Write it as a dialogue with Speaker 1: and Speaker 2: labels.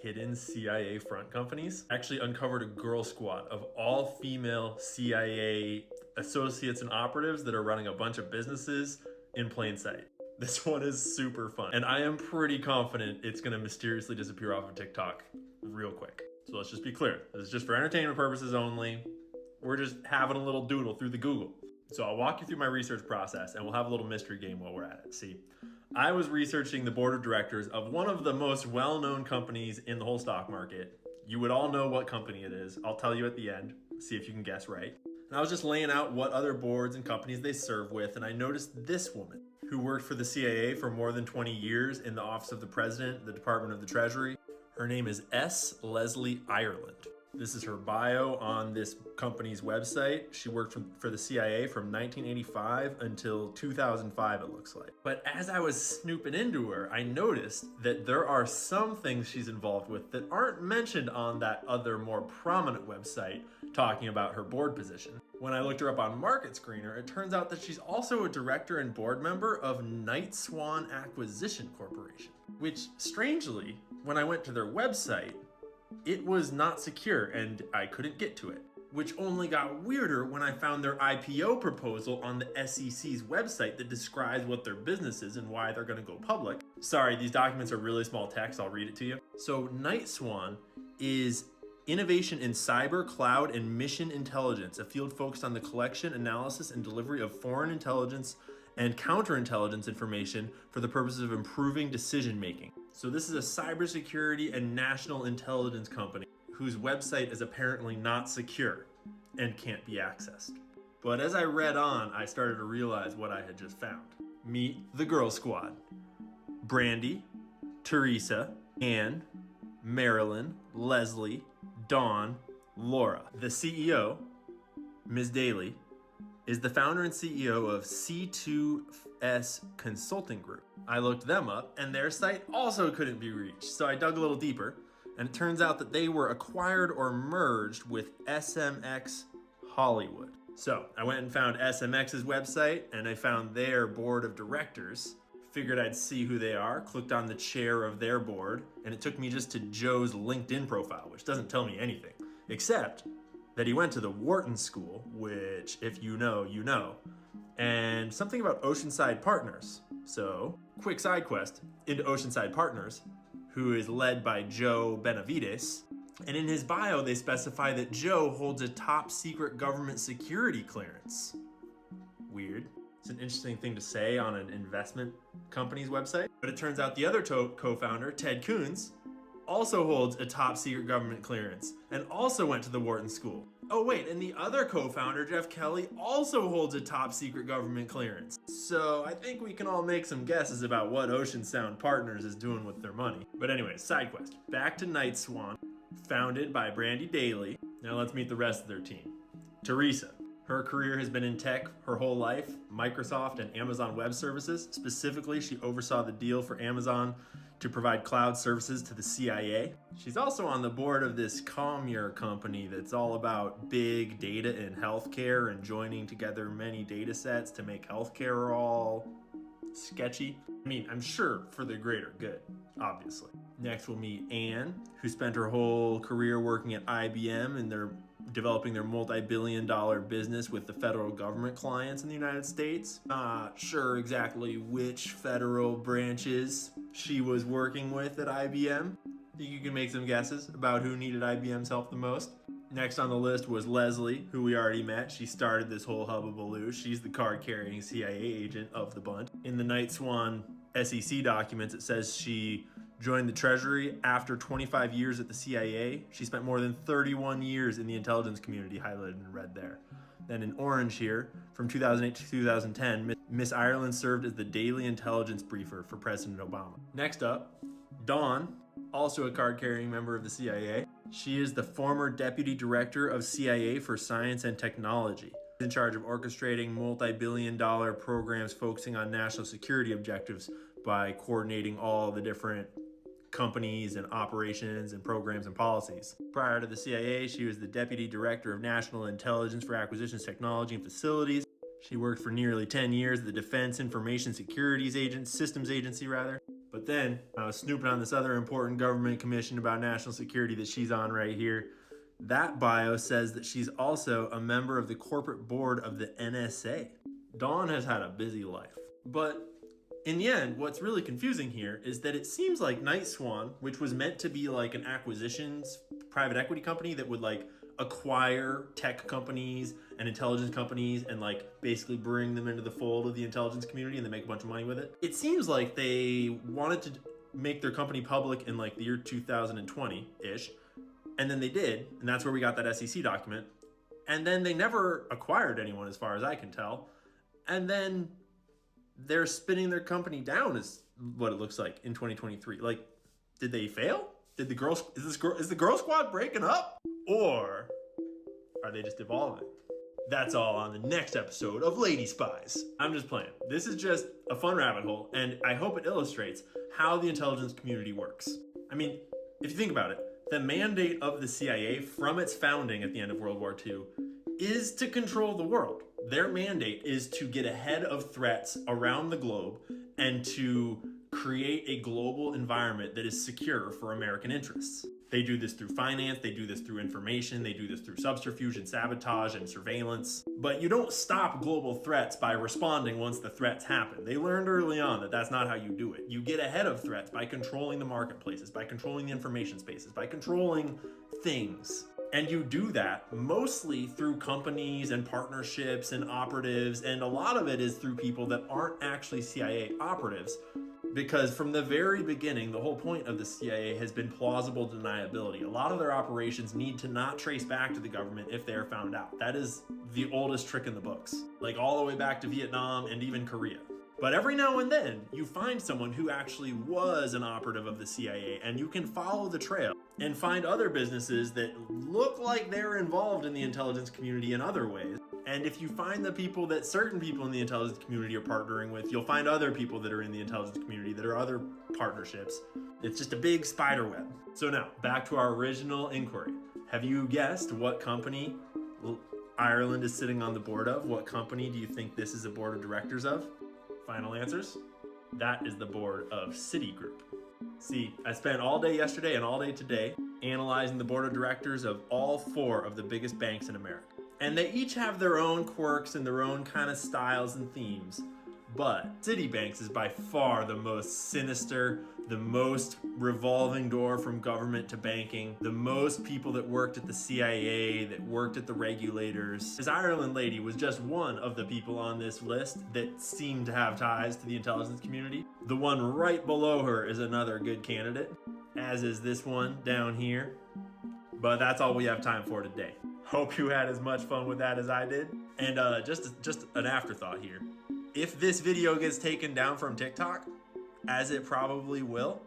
Speaker 1: hidden CIA front companies, actually uncovered a girl squad of all female CIA associates and operatives that are running a bunch of businesses in plain sight. This one is super fun, and I am pretty confident it's gonna mysteriously disappear off of TikTok real quick. So let's just be clear. This is just for entertainment purposes only. We're just having a little doodle through the Google. So I'll walk you through my research process and we'll have a little mystery game while we're at it. See, I was researching the board of directors of one of the most well-known companies in the whole stock market. You would all know what company it is. I'll tell you at the end, see if you can guess right. And I was just laying out what other boards and companies they serve with, and I noticed this woman who worked for the CIA for more than 20 years in the Office of the President, the Department of the Treasury. Her name is S. Leslie Ireland. This is her bio on this company's website. She worked for the CIA from 1985 until 2005, it looks like. But as I was snooping into her, I noticed that there are some things she's involved with that aren't mentioned on that other more prominent website talking about her board position. When I looked her up on Market Screener, it turns out that she's also a director and board member of Night Swan Acquisition Corporation, which strangely, when I went to their website, it was not secure and I couldn't get to it, which only got weirder when I found their IPO proposal on the SEC's website that describes what their business is and why they're going to go public. Sorry, these documents are really small text. I'll read it to you. So Night Swan is innovation in cyber, cloud, and mission intelligence, a field focused on the collection, analysis, and delivery of foreign intelligence and counterintelligence information for the purposes of improving decision making. So this is a cybersecurity and national intelligence company whose website is apparently not secure and can't be accessed. But as I read on, I started to realize what I had just found. Meet the Girl Squad. Brandy, Teresa, Anne, Marilyn, Leslie, Dawn, Laura. The CEO, Ms. Daly, is the founder and CEO of C2S Consulting Group. I looked them up and their site also couldn't be reached. So I dug a little deeper and it turns out that they were acquired or merged with SMX Hollywood. So I went and found SMX's website and I found their board of directors. Figured I'd see who they are, clicked on the chair of their board, and it took me just to Joe's LinkedIn profile, which doesn't tell me anything, except that he went to the Wharton School, which if you know, you know, and something about Oceanside Partners. So, quick side quest into Oceanside Partners, who is led by Joe Benavides, and in his bio they specify that Joe holds a top secret government security clearance. Weird. It's an interesting thing to say on an investment company's website, but it turns out the other co-founder, Ted Coons, also holds a top secret government clearance and also went to the Wharton School. Oh wait, and the other co-founder, Jeff Kelly, also holds a top secret government clearance. So I think we can all make some guesses about what Ocean Sound Partners is doing with their money. But anyway, side quest. Back to Night Swan, founded by Brandy Daly. Now let's meet the rest of their team. Teresa. Her career has been in tech her whole life, Microsoft and Amazon Web Services. Specifically, she oversaw the deal for Amazon to provide cloud services to the CIA. She's also on the board of this Commure company that's all about big data in healthcare and joining together many data sets to make healthcare all sketchy. I mean, I'm sure for the greater good, obviously. Next, we'll meet Anne, who spent her whole career working at IBM and developing their multi-billion-dollar business with the federal government clients in the United States. Not sure exactly which federal branches she was working with at IBM. I think you can make some guesses about who needed IBM's help the most. Next on the list was Leslie, who we already met. She started this whole hubbubaloo. She's the card-carrying CIA agent of the bunch. In the Night Swan SEC documents, it says she joined the Treasury after 25 years at the CIA. She spent more than 31 years in the intelligence community, highlighted in red there. Then in orange here, from 2008 to 2010, Miss Ireland served as the daily intelligence briefer for President Obama. Next up, Dawn, also a card-carrying member of the CIA. She is the former deputy director of CIA for Science and Technology, in charge of orchestrating multi-billion-dollar programs focusing on national security objectives by coordinating all the different companies and operations and programs and policies. Prior to the CIA, she was the Deputy Director of National Intelligence for Acquisitions, Technology, and Facilities. She worked for nearly 10 years at the Defense Information Securities Systems Agency, But then I was snooping on this other important government commission about national security that she's on right here. That bio says that she's also a member of the corporate board of the NSA. Dawn has had a busy life. But in the end, what's really confusing here is that it seems like Night Swan, which was meant to be like an acquisitions private equity company that would like acquire tech companies and intelligence companies and like basically bring them into the fold of the intelligence community and then make a bunch of money with it. It seems like they wanted to make their company public in like the year 2020-ish. And then they did, and that's where we got that SEC document. And then they never acquired anyone as far as I can tell. And then they're spinning their company down is what it looks like in 2023. Like, did they fail? Is the girl squad breaking up? Or are they just evolving? That's all on the next episode of Lady Spies. I'm just playing. This is just a fun rabbit hole, and I hope it illustrates how the intelligence community works. I mean, if you think about it, the mandate of the CIA from its founding at the end of World War II is to control the world. Their mandate is to get ahead of threats around the globe and to create a global environment that is secure for American interests. They do this through finance, they do this through information, they do this through subterfuge and sabotage and surveillance. But you don't stop global threats by responding once the threats happen. They learned early on that that's not how you do it. You get ahead of threats by controlling the marketplaces, by controlling the information spaces, by controlling things. And you do that mostly through companies and partnerships and operatives, and a lot of it is through people that aren't actually CIA operatives. Because from the very beginning, the whole point of the CIA has been plausible deniability. A lot of their operations need to not trace back to the government if they are found out. That is the oldest trick in the books, like all the way back to Vietnam and even Korea. But every now and then, you find someone who actually was an operative of the CIA, and you can follow the trail and find other businesses that look like they're involved in the intelligence community in other ways. And if you find the people that certain people in the intelligence community are partnering with, you'll find other people that are in the intelligence community that are other partnerships. It's just a big spider web. So now, back to our original inquiry. Have you guessed what company Ireland is sitting on the board of? What company do you think this is a board of directors of? Final answers? That is the board of Citigroup. See, I spent all day yesterday and all day today analyzing the board of directors of all 4 of the biggest banks in America. And they each have their own quirks and their own kind of styles and themes. But Citibank is by far the most sinister, the most revolving door from government to banking, the most people that worked at the CIA, that worked at the regulators. This Ireland lady was just one of the people on this list that seemed to have ties to the intelligence community. The one right below her is another good candidate, as is this one down here. But that's all we have time for today. Hope you had as much fun with that as I did. And just an afterthought here. If this video gets taken down from TikTok, as it probably will,